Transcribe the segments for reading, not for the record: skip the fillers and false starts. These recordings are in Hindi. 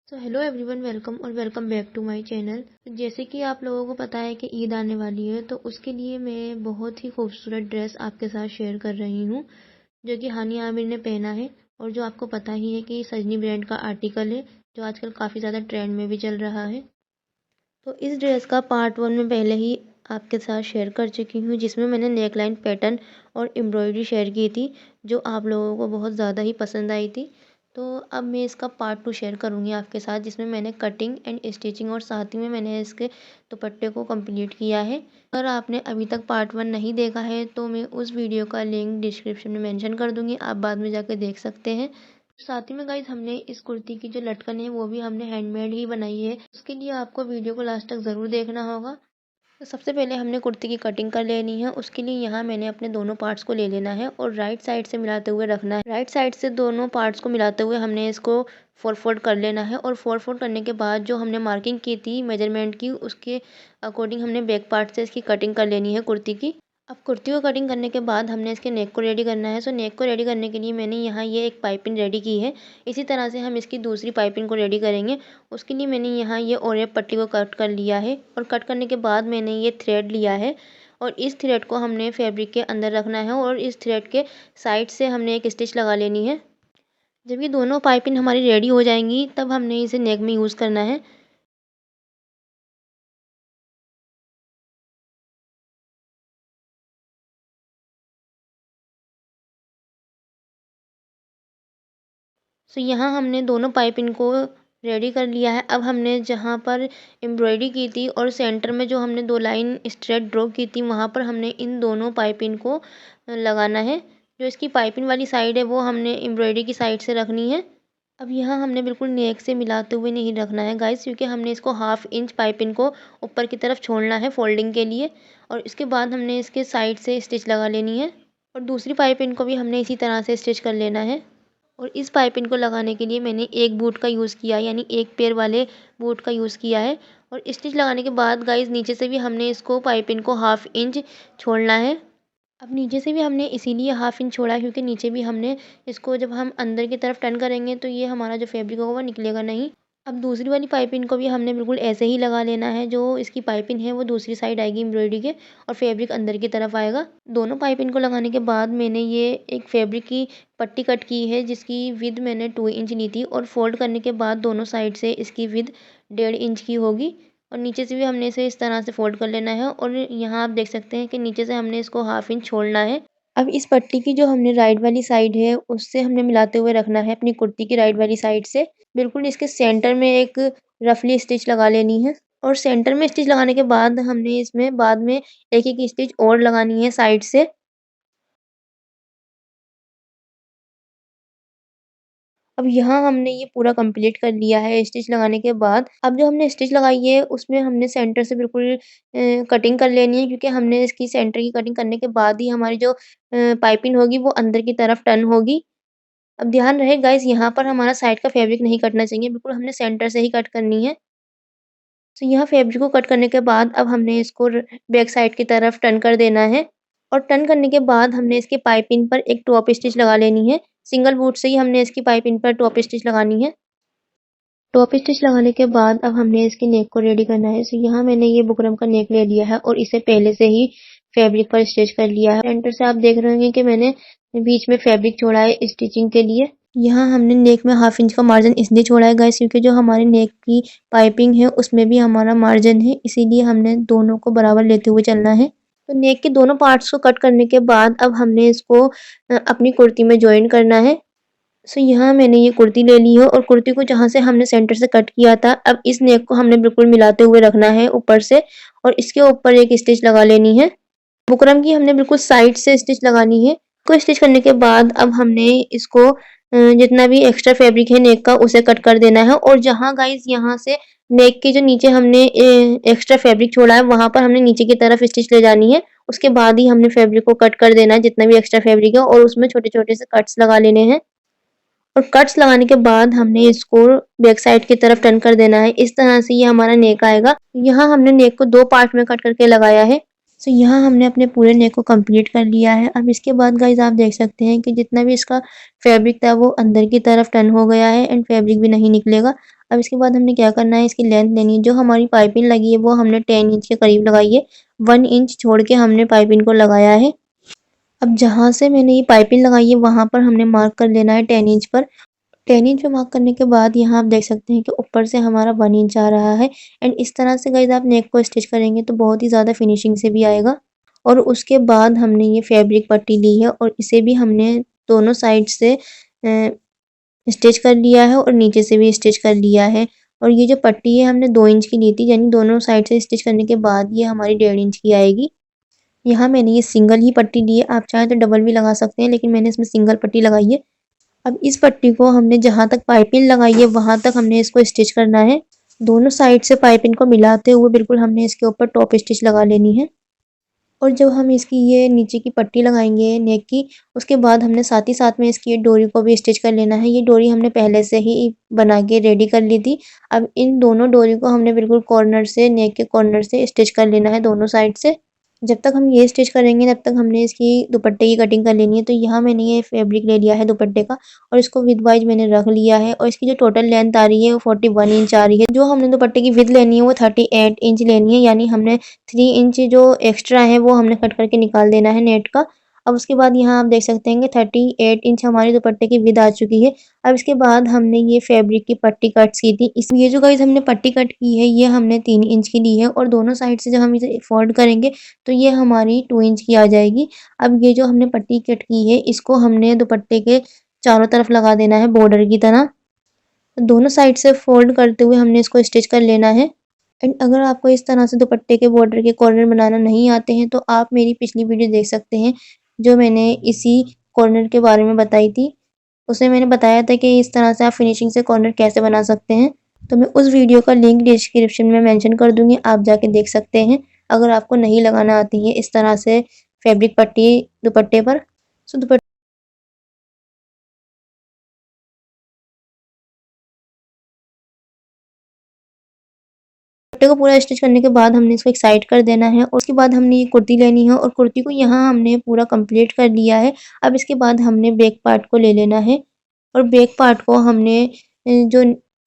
सो हेलो एवरीवन, वेलकम और welcome back to my channel. जैसे कि आप लोगों को पता है कि ईद आने वाली है, तो उसके लिए मैं बहुत ही खूबसूरत ड्रेस आपके साथ शेयर कर रही हूँ जो कि हानिया आमिर ने पहना है और जो आपको पता ही है कि सजनी ब्रांड का आर्टिकल है जो आजकल काफ़ी ज़्यादा ट्रेंड में भी चल रहा है। तो इस ड्रेस का पार्ट 1 में पहले ही आपके साथ शेयर कर चुकी हूँ, जिसमें मैंने नेकलाइन पैटर्न और एम्ब्रॉयडरी शेयर की थी जो आप लोगों को बहुत ज़्यादा ही पसंद आई थी। तो अब मैं इसका पार्ट 2 शेयर करूँगी आपके साथ, जिसमें मैंने कटिंग एंड स्टिचिंग और साथ ही में मैंने इसके दुपट्टे को कंप्लीट किया है। अगर आपने अभी तक पार्ट 1 नहीं देखा है तो मैं उस वीडियो का लिंक डिस्क्रिप्शन में मेंशन कर दूँगी, आप बाद में जाकर देख सकते हैं। साथ ही में गाइज हमने इस कुर्ती की जो लटकन है वो भी हमने हैंडमेड ही बनाई है। उसके लिए आपको वीडियो को लास्ट तक ज़रूर देखना होगा। तो सबसे पहले हमने कुर्ती की कटिंग कर लेनी है। उसके लिए यहाँ मैंने अपने दोनों पार्ट्स को ले लेना है और राइट साइड से मिलाते हुए रखना है। राइट साइड से दोनों पार्ट्स को मिलाते हुए हमने इसको 4 फोल्ड कर लेना है और 4 फोल्ड करने के बाद जो हमने मार्किंग की थी मेजरमेंट की, उसके अकॉर्डिंग हमने बैक पार्ट से इसकी कटिंग कर लेनी है कुर्ती की। अब कुर्ती को कटिंग करने के बाद हमने इसके नेक को रेडी करना है। सो नेक को रेडी करने के लिए मैंने यहाँ ये एक पाइपिंग रेडी की है। इसी तरह से हम इसकी दूसरी पाइपिंग को रेडी करेंगे। उसके लिए मैंने यहाँ ये ओरेप पट्टी को कट कर लिया है और कट करने के बाद मैंने ये थ्रेड लिया है और इस थ्रेड को हमने फैब्रिक के अंदर रखना है और इस थ्रेड के साइड से हमने एक स्टिच लगा लेनी है। जब ये दोनों पाइपिंग हमारी रेडी हो जाएंगी तब हमने इसे नेक में यूज़ करना है। सो यहाँ हमने दोनों पाइपिंग को रेडी कर लिया है। अब हमने जहाँ पर एम्ब्रॉयडरी की थी और सेंटर में जो हमने 2 लाइन स्ट्रेट ड्रॉ की थी, वहाँ पर हमने इन दोनों पाइपिंग को लगाना है। जो इसकी पाइपिंग वाली साइड है वो हमने एम्ब्रॉयडरी की साइड से रखनी है। अब यहाँ हमने बिल्कुल नेक से मिलाते हुए नहीं रखना है गाइस, क्योंकि हमने इसको 1/2 इंच पाइपिंग को ऊपर की तरफ छोड़ना है फोल्डिंग के लिए और इसके बाद हमने इसके साइड से स्टिच लगा लेनी है और दूसरी पाइपिंग को भी हमने इसी तरह से स्टिच कर लेना है। और इस पाइपिंग को लगाने के लिए मैंने एक बूट का यूज़ किया है, यानी एक पैर वाले बूट का यूज़ किया है। और स्टिच लगाने के बाद गाइस नीचे से भी हमने इसको पाइपिंग को 1/2 इंच छोड़ना है। अब नीचे से भी हमने इसीलिए 1/2 इंच छोड़ा है क्योंकि नीचे भी हमने इसको जब हम अंदर की तरफ टर्न करेंगे तो ये हमारा जो फैब्रिक होगा वो निकलेगा नहीं। अब दूसरी वाली पाइपिंग को भी हमने बिल्कुल ऐसे ही लगा लेना है। जो इसकी पाइपिंग है वो दूसरी साइड आएगी एम्ब्रॉयडरी के और फैब्रिक अंदर की तरफ आएगा। दोनों पाइपिंग को लगाने के बाद मैंने ये एक फैब्रिक की पट्टी कट की है जिसकी विड्थ मैंने 2 इंच ली थी और फोल्ड करने के बाद दोनों साइड से इसकी विड्थ 1.5 इंच की होगी और नीचे से भी हमने इसे इस तरह से फोल्ड कर लेना है और यहाँ आप देख सकते हैं कि नीचे से हमने इसको 1/2 इंच छोड़ना है। अब इस पट्टी की जो हमने राइट वाली साइड है उससे हमने मिलाते हुए रखना है अपनी कुर्ती की राइट वाली साइड से। बिल्कुल इसके सेंटर में एक रफली स्टिच लगा लेनी है और सेंटर में स्टिच लगाने के बाद हमने इसमें बाद में एक-एक स्टिच और लगानी है साइड से। अब यहाँ हमने ये पूरा कंप्लीट कर लिया है स्टिच लगाने के बाद। अब जो हमने स्टिच लगाई है उसमें हमने सेंटर से बिल्कुल कटिंग कर लेनी है, क्योंकि हमने इसकी सेंटर की कटिंग करने के बाद ही हमारी जो पाइपिंग होगी वो अंदर की तरफ टर्न होगी। अब ध्यान रहे गाइस, यहाँ पर हमारा साइड का फैब्रिक नहीं कटना चाहिए, बिल्कुल हमने सेंटर से ही कट करनी है। तो यहाँ फैब्रिक को कट करने के बाद अब हमने इसको बैक साइड की तरफ टर्न कर देना है और टर्न करने के बाद हमने इसकी पाइपिंग पर एक टॉप स्टिच लगा लेनी है। सिंगल बूट से ही हमने इसकी पाइपिंग पर टॉप स्टिच लगानी है। टॉप स्टिच लगाने के बाद अब हमने इसके नेक को रेडी करना है। सो यहाँ मैंने ये बुकरम का नेक ले लिया है और इसे पहले से ही फैब्रिक पर स्टिच कर लिया है। सेंटर से आप देख रहे होंगे कि मैंने बीच में फैब्रिक छोड़ा है स्टिचिंग के लिए। यहाँ हमने नेक में 1/2 इंच का मार्जिन इसलिए छोड़ा है गाइस, क्योंकि जो हमारे नेक की पाइपिंग है उसमें भी हमारा मार्जिन है, इसीलिए हमने दोनों को बराबर लेते हुए चलना है। तो नेक के दोनों पार्ट्स को कट करने के बाद अब हमने इसको अपनी कुर्ती में जॉइन करना है। सो यहाँ मैंने ये कुर्ती ले ली है और कुर्ती को जहाँ से हमने सेंटर से कट किया था, अब इस नेक को हमने बिल्कुल मिलाते हुए रखना है ऊपर से और इसके ऊपर एक स्टिच लगा लेनी है। बुकरम की हमने बिल्कुल साइड से स्टिच लगानी है। को स्टिच करने के बाद अब हमने इसको जितना भी एक्स्ट्रा फैब्रिक है नेक का उसे कट कर देना है और जहाँ गाइस यहाँ से नेक के जो नीचे हमने एक्स्ट्रा फैब्रिक छोड़ा है वहाँ पर हमने नीचे की तरफ स्टिच ले जानी है। उसके बाद ही हमने फैब्रिक को कट कर देना है जितना भी एक्स्ट्रा फैब्रिक है और उसमें छोटे-छोटे से कट्स लगा लेने हैं। और कट्स लगाने के बाद हमने इसको बैक साइड की तरफ टर्न कर देना है। इस तरह से ये हमारा नेक आएगा। यहाँ हमने नेक को 2 पार्ट में कट करके लगाया है। तो यहाँ हमने अपने पूरे नेक को कंप्लीट कर लिया है। अब इसके बाद गाइज़ आप देख सकते हैं कि जितना भी इसका फैब्रिक था वो अंदर की तरफ टर्न हो गया है एंड फैब्रिक भी नहीं निकलेगा। अब इसके बाद हमने क्या करना है, इसकी लेंथ लेनी है। जो हमारी पाइपिंग लगी है वो हमने 10 इंच के करीब लगाई है। 1 इंच छोड़ के हमने पाइपिंग को लगाया है। अब जहाँ से मैंने ये पाइपिंग लगाई है वहाँ पर हमने मार्क कर लेना है 10 इंच पर। 10 इंच पे मार्क करने के बाद यहाँ आप देख सकते हैं कि ऊपर से हमारा 1 इंच आ रहा है एंड इस तरह से गाइज़ आप नेक को स्टिच करेंगे तो बहुत ही ज़्यादा फिनिशिंग से भी आएगा। और उसके बाद हमने ये फैब्रिक पट्टी ली है और इसे भी हमने दोनों साइड से स्टिच कर लिया है और नीचे से भी स्टिच कर लिया है। और ये जो पट्टी है हमने 2 इंच की ली थी, यानी दोनों साइड से स्टिच करने के बाद ये हमारी 1.5 इंच की आएगी। यहाँ मैंने ये सिंगल ही पट्टी ली है, आप चाहें तो डबल भी लगा सकते हैं, लेकिन मैंने इसमें सिंगल पट्टी लगाई है। अब इस पट्टी को हमने जहाँ तक पाइपिंग लगाई है वहाँ तक हमने इसको स्टिच करना है। दोनों साइड से पाइपिंग को मिलाते हुए बिल्कुल हमने इसके ऊपर टॉप स्टिच लगा लेनी है। और जब हम इसकी ये नीचे की पट्टी लगाएंगे नेक की, उसके बाद हमने साथ ही साथ में इसकी डोरी को भी स्टिच कर लेना है। ये डोरी हमने पहले से ही बना के रेडी कर ली थी। अब इन दोनों डोरी को हमने बिल्कुल कॉर्नर से, नेक के कॉर्नर से स्टिच कर लेना है दोनों साइड से। जब तक हम ये स्टिच करेंगे तब तक हमने इसकी दुपट्टे की कटिंग कर लेनी है। तो यहाँ मैंने ये फैब्रिक ले लिया है दुपट्टे का और इसको विद वाइज मैंने रख लिया है और इसकी जो टोटल लेंथ आ रही है वो 41 इंच आ रही है। जो हमने दुपट्टे की विद लेनी है वो 38 इंच लेनी है, यानी हमने 3 इंच जो एक्स्ट्रा है वो हमने कट करके निकाल देना है नेट का। अब उसके बाद यहाँ आप देख सकते हैं कि 38 इंच हमारी दुपट्टे की विद आ चुकी है। अब इसके बाद हमने ये फैब्रिक की पट्टी कट की थी। इस ये जो गाइस हमने पट्टी कट की है ये हमने 3 इंच की ली है और दोनों साइड से जब हम इसे फोल्ड करेंगे तो ये हमारी 2 इंच की आ जाएगी। अब ये जो हमने पट्टी कट की है इसको हमने दुपट्टे के चारों तरफ लगा देना है बॉर्डर की तरह। दोनों साइड से फोल्ड करते हुए हमने इसको स्टिच कर लेना है। एंड अगर आपको इस तरह से दुपट्टे के बॉर्डर के कॉर्नर बनाना नहीं आते हैं तो आप मेरी पिछली वीडियो देख सकते हैं, जो मैंने इसी कॉर्नर के बारे में बताई थी। उसमें मैंने बताया था कि इस तरह से आप फिनिशिंग से कॉर्नर कैसे बना सकते हैं। तो मैं उस वीडियो का लिंक डिस्क्रिप्शन में मेंशन कर दूंगी, आप जाके देख सकते हैं अगर आपको नहीं लगाना आती है इस तरह से फैब्रिक पट्टी दुपट्टे पर। सो दुपट्टे को पूरा स्टिच करने के बाद हमने इसको एक साइड कर देना है और उसके बाद हमने ये कुर्ती लेनी है और कुर्ती को यहाँ हमने पूरा कंप्लीट कर लिया है। अब इसके बाद हमने बैक पार्ट को ले लेना है और बैक पार्ट को हमने जो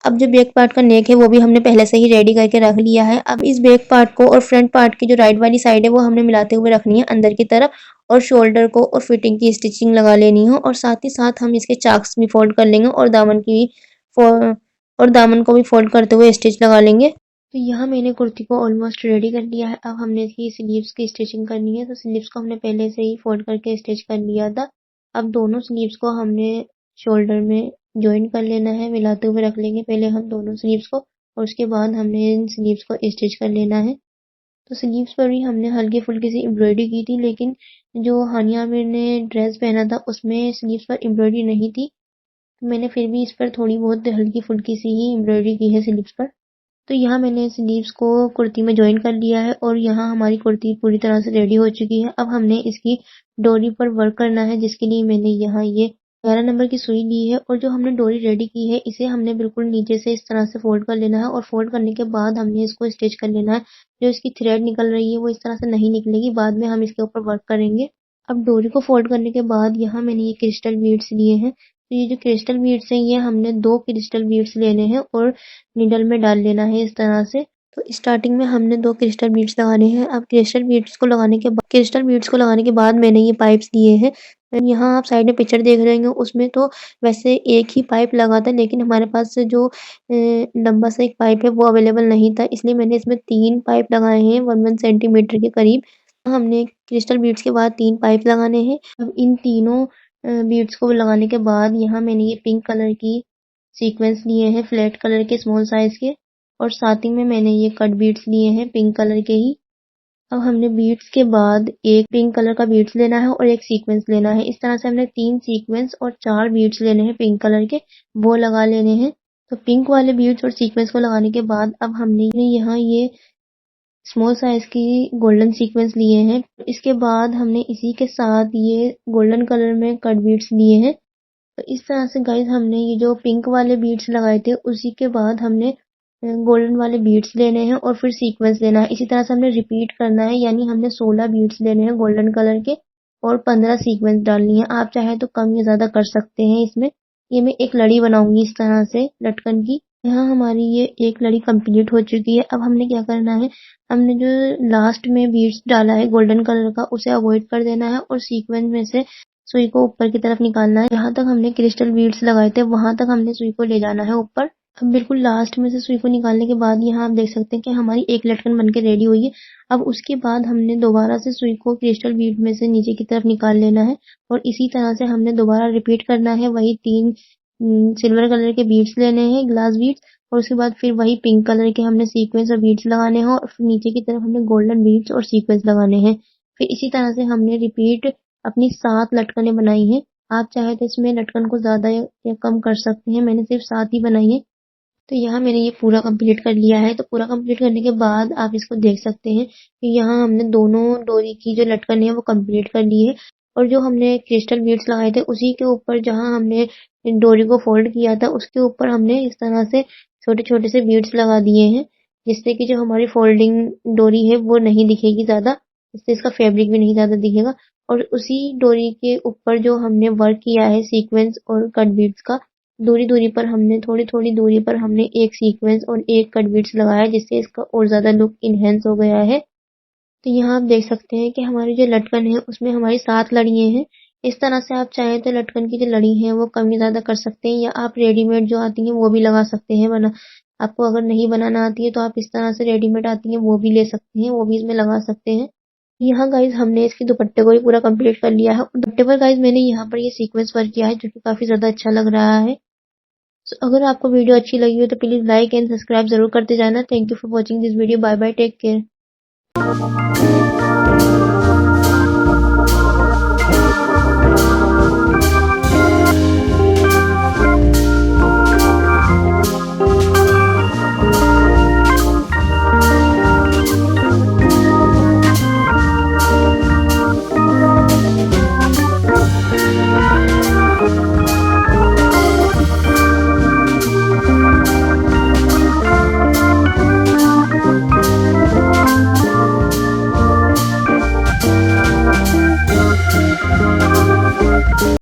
अब जो बैक पार्ट का नेक है वो भी हमने पहले से ही रेडी करके रख लिया है। अब इस बैक पार्ट को और फ्रंट पार्ट की जो राइट वाली साइड है वो हमने मिलाते हुए रखनी है अंदर की तरफ और शोल्डर को और फिटिंग की स्टिचिंग लगा लेनी है और साथ ही साथ हम इसके चाक्स भी फोल्ड कर लेंगे और दामन की भी और दामन को भी फोल्ड करते हुए स्टिच लगा लेंगे। तो यहाँ मैंने कुर्ती को ऑलमोस्ट रेडी कर लिया है। अब हमने इसकी स्लीव्स की स्टिचिंग करनी है। तो स्लीव्स को हमने पहले से ही फोल्ड करके स्टिच कर लिया था। अब दोनों स्लीव्स को हमने शोल्डर में जॉइन कर लेना है, मिलाते हुए रख लेंगे पहले हम दोनों स्लीव्स को और उसके बाद हमने इन स्लीव्स को स्टिच कर लेना है। तो स्लीव्स पर भी हमने हल्की फुल्की सी एम्ब्रॉयडरी की थी, लेकिन जो हानिया आमिर ने ड्रेस पहना था उसमें स्लीव्स पर एम्ब्रॉयडरी नहीं थी। तो मैंने फिर भी इस पर थोड़ी बहुत हल्की फुल्की सी ही एम्ब्रॉयडरी की है स्लीव्स पर। तो यहाँ मैंने स्लीव्स को कुर्ती में जॉइन कर लिया है और यहाँ हमारी कुर्ती पूरी तरह से रेडी हो चुकी है। अब हमने इसकी डोरी पर वर्क करना है, जिसके लिए मैंने यहाँ ये 11 नंबर की सुई ली है और जो हमने डोरी रेडी की है इसे हमने बिल्कुल नीचे से इस तरह से फोल्ड कर लेना है और फोल्ड करने के बाद हमने इसको स्टिच कर लेना है। जो इसकी थ्रेड निकल रही है वो इस तरह से नहीं निकलेगी, बाद में हम इसके ऊपर वर्क करेंगे। अब डोरी को फोल्ड करने के बाद यहाँ मैंने ये क्रिस्टल बीड्स लिए हैं। तो ये जो क्रिस्टल बीड्स हैं ये हमने 2 क्रिस्टल बीड्स लेने हैं और निडल में डाल लेना है इस तरह से। तो स्टार्टिंग में हमने 2 क्रिस्टल बीड्स लगाने हैं। अब क्रिस्टल बीड्स को लगाने के बाद मैंने ये पाइप्स लिए हैं। यहाँ आप साइड में पिक्चर देख रहे होंगे, उसमें तो वैसे एक ही पाइप लगा था, लेकिन हमारे पास से जो लंबा सा एक पाइप है वो अवेलेबल नहीं था, इसलिए मैंने इसमें 3 पाइप लगाए हैं 1-1 सेंटीमीटर के करीब। हमने क्रिस्टल बीड्स के बाद 3 पाइप लगाने हैं। अब इन तीनों बीड्स को लगाने के बाद यहाँ मैंने ये पिंक कलर की सीक्वेंस लिए हैं फ्लैट कलर के स्मॉल साइज के और साथ ही में मैंने ये कट बीड्स लिए हैं पिंक कलर के ही। अब हमने बीड्स के बाद एक पिंक कलर का बीड्स लेना है और एक सीक्वेंस लेना है। इस तरह से हमने 3 सीक्वेंस और 4 बीड्स लेने हैं पिंक कलर के, वो लगा लेने हैं। तो पिंक वाले बीड्स और सीक्वेंस को लगाने के बाद अब हमने यहाँ ये स्मॉल साइज की गोल्डन सीक्वेंस लिए हैं। इसके बाद हमने इसी के साथ ये गोल्डन कलर में कट बीड्स लिए हैं। तो इस तरह से गाइस हमने ये जो पिंक वाले बीड्स लगाए थे उसी के बाद हमने गोल्डन वाले बीड्स लेने हैं और फिर सीक्वेंस लेना है। इसी तरह से हमने रिपीट करना है, यानी हमने 16 बीड्स लेने हैं गोल्डन कलर के और 15 सीक्वेंस डालनी है। आप चाहे तो कम या ज़्यादा कर सकते हैं इसमें। ये मैं एक लड़ी बनाऊंगी इस तरह से लटकन की। यहाँ हमारी ये एक लड़ी कंप्लीट हो चुकी है। अब हमने क्या करना है, हमने जो लास्ट में बीड्स डाला है गोल्डन कलर का उसे अवॉइड कर देना है और सीक्वेंस में से सुई को ऊपर की तरफ निकालना है। जहाँ तक हमने क्रिस्टल बीड्स लगाए थे वहां तक हमने सुई को ले जाना है ऊपर। अब बिल्कुल लास्ट में से सुई को निकालने के बाद यहाँ आप देख सकते हैं कि हमारी एक लटकन बनके रेडी हुई है। अब उसके बाद हमने दोबारा से सुई को क्रिस्टल बीड में से नीचे की तरफ निकाल लेना है और इसी तरह से हमने दोबारा रिपीट करना है। वही 3 सिल्वर कलर के बीड्स लेने हैं, ग्लास बीड्स, और उसके बाद फिर वही पिंक कलर के हमने सीक्वेंस और बीड्स लगाने हैं और फिर नीचे की तरफ हमने गोल्डन बीड्स और सीक्वेंस लगाने हैं। फिर इसी तरह से हमने रिपीट अपनी 7 लटकनें बनाई हैं। आप चाहे तो इसमें लटकन को ज़्यादा या कम कर सकते हैं। मैंने सिर्फ 7 ही बनाई है। तो यहाँ मैंने ये पूरा कंप्लीट कर लिया है। तो पूरा कंप्लीट करने के बाद आप इसको देख सकते हैं कि यहाँ हमने दोनों डोरी की जो लटकन है वो कंप्लीट कर ली है और जो हमने क्रिस्टल बीड्स लगाए थे उसी के ऊपर जहाँ हमने डोरी को फोल्ड किया था उसके ऊपर हमने इस तरह से छोटे छोटे से बीड्स लगा दिए हैं, जिससे कि जो हमारी फोल्डिंग डोरी है वो नहीं दिखेगी ज़्यादा, इससे इसका फैब्रिक भी नहीं ज़्यादा दिखेगा। और उसी डोरी के ऊपर जो हमने वर्क किया है सीक्वेंस और कट बीड्स का, दूरी दूरी पर हमने थोड़ी-थोड़ी दूरी पर हमने एक सीक्वेंस और एक कट बीड्स लगाया, जिससे इसका और ज़्यादा लुक इनहेंस हो गया है। तो यहाँ आप देख सकते हैं कि हमारी जो लटकन है उसमें हमारी 7 लड़ियाँ हैं। इस तरह से आप चाहें तो लटकन की जो लड़ी है वो कम या ज़्यादा कर सकते हैं या आप रेडीमेड जो आती हैं वो भी लगा सकते हैं। बना आपको अगर नहीं बनाना आती है तो आप इस तरह से रेडीमेड आती हैं वो भी ले सकते हैं, वो भी इसमें लगा सकते हैं। यहाँ गाइस हमने इसके दुपट्टे को भी पूरा कंप्लीट कर लिया है और दुपट्टे पर गाइस मैंने यहाँ पर ये सीक्वेंस वर्क किया है जो कि काफ़ी ज़्यादा अच्छा लग रहा है। सो अगर आपको वीडियो अच्छी लगी हो तो प्लीज़ लाइक एंड सब्सक्राइब ज़रूर करते जाना। Thank you for watching this video. Bye bye, take care.